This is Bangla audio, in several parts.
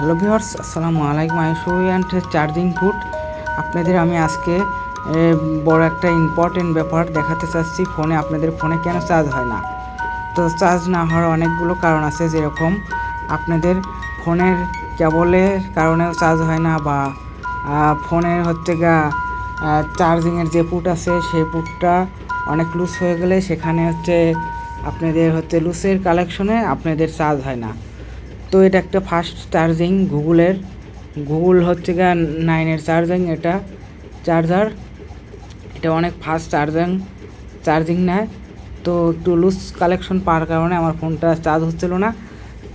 হ্যালো ভিউয়ার্স, আসসালামু আলাইকুম। আমি সুরিয়ান চার্জিং ফুড। আপনাদের আমি আজকে বড় একটা ইম্পর্টেন্ট ব্যাপার দেখাতে চাচ্ছি। আপনাদের ফোনে কেন চার্জ হয় না। তো চার্জ না হওয়ার অনেকগুলো কারণ আছে, যেরকম আপনাদের ফোনের কেবলের কারণেও চার্জ হয় না, বা ফোনের চার্জিংয়ের যে পুট আছে সেই পুটটা অনেক লুজ হয়ে গেলে সেখানে আপনাদের লুজের কালেকশনে আপনাদের চার্জ হয় না। তো এটা একটা ফাস্ট চার্জিং গুগল 9-এর চার্জিং, এটা চার্জার, এটা অনেক ফাস্ট চার্জিং নেয়। তো একটু লুজ কালেকশন পাওয়ার কারণে আমার ফোনটা চার্জ হচ্ছিল না,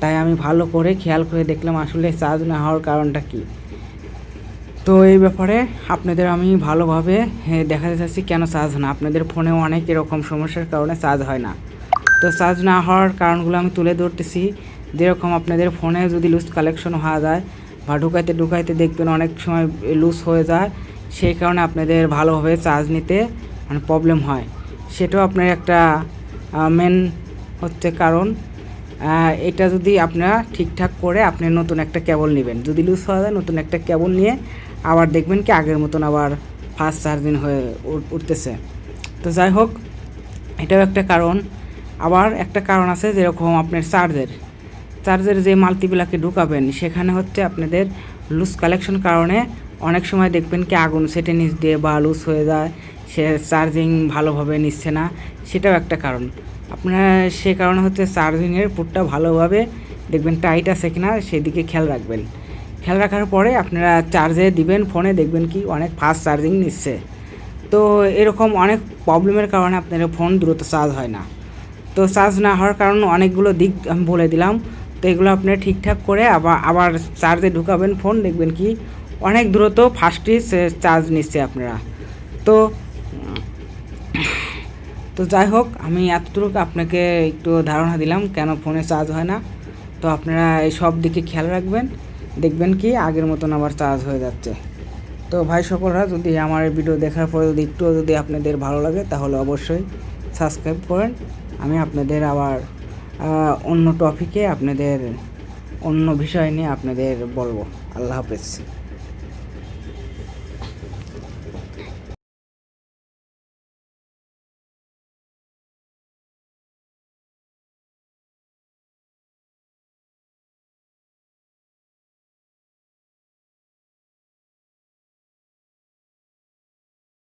তাই আমি ভালো করে খেয়াল করে দেখলাম আসলে চার্জ না হওয়ার কারণটা কী। তো এই ব্যাপারে আপনাদের আমি ভালোভাবে দেখাতে চাচ্ছি কেন চার্জ হয় না। আপনাদের ফোনেও অনেক এরকম সমস্যার কারণে চার্জ হয় না। তো চার্জ না হওয়ার কারণগুলো আমি তুলে ধরতেছি। যেরকম আপনাদের ফোনে যদি লুজ কালেকশন হওয়া যায় বা ঢুকাইতে দেখবেন অনেক সময় লুজ হয়ে যায়, সেই কারণে আপনাদের ভালোভাবে চার্জ নিতে প্রবলেম হয়। সেটাও আপনার একটা মেন কারণ। এটা যদি আপনারা ঠিকঠাক করে আপনি নতুন একটা কেবল নেবেন, যদি লুজ হওয়া যায় নতুন একটা কেবল নিয়ে আবার দেখবেন কি আগের মতন আবার ফাস্ট চার্জিং হয়ে উঠতেছে। তো যাই হোক, এটাও একটা কারণ। আবার একটা কারণ আছে, যেরকম আপনার চার্জের যে মাল্টিপ্লাকে ঢুকাবেন সেখানে আপনাদের লুজ কালেকশন কারণে অনেক সময় দেখবেন কি আগুন সেটে নিচ দিয়ে বা লুজ হয়ে যায়, সে চার্জিং ভালোভাবে নিচ্ছে না। সেটাও একটা কারণ। আপনার সে কারণে চার্জিংয়ের পুটটা ভালোভাবে দেখবেন টাইট আছে কিনা সেদিকে খেয়াল রাখবেন। খেয়াল রাখার পরে আপনারা চার্জে দিবেন ফোনে, দেখবেন কি অনেক ফাস্ট চার্জিং নিচ্ছে। তো এরকম অনেক প্রবলেমের কারণে আপনার ফোন দ্রুত চার্জ হয় না। তো চার্জ না হওয়ার কারণ অনেকগুলো দিক আমি বলে দিলাম। তো এগুলো আপনি ঠিকঠাক করে আবার চার্জে ঢুকাবেন ফোন, দেখবেন কি অনেক দ্রুত ফাস্টই চার্জ নিচ্ছে আপনারা। তো তো যাই হোক, আমি এতটুকু আপনাকে একটু ধারণা দিলাম কেন ফোনে চার্জ হয় না। তো আপনারা এই সব দিকে খেয়াল রাখবেন, দেখবেন কি আগের মতন আবার চার্জ হয়ে যাচ্ছে। তো ভাই সকলরা, যদি আমার ভিডিও দেখার পরে যদি আপনাদের ভালো লাগে তাহলে অবশ্যই সাবস্ক্রাইব করেন। আমি আপনাদের আবার অন্য টপিকে অন্য বিষয় নিয়ে আপনাদের বলবো। আল্লাহ হাফেজ।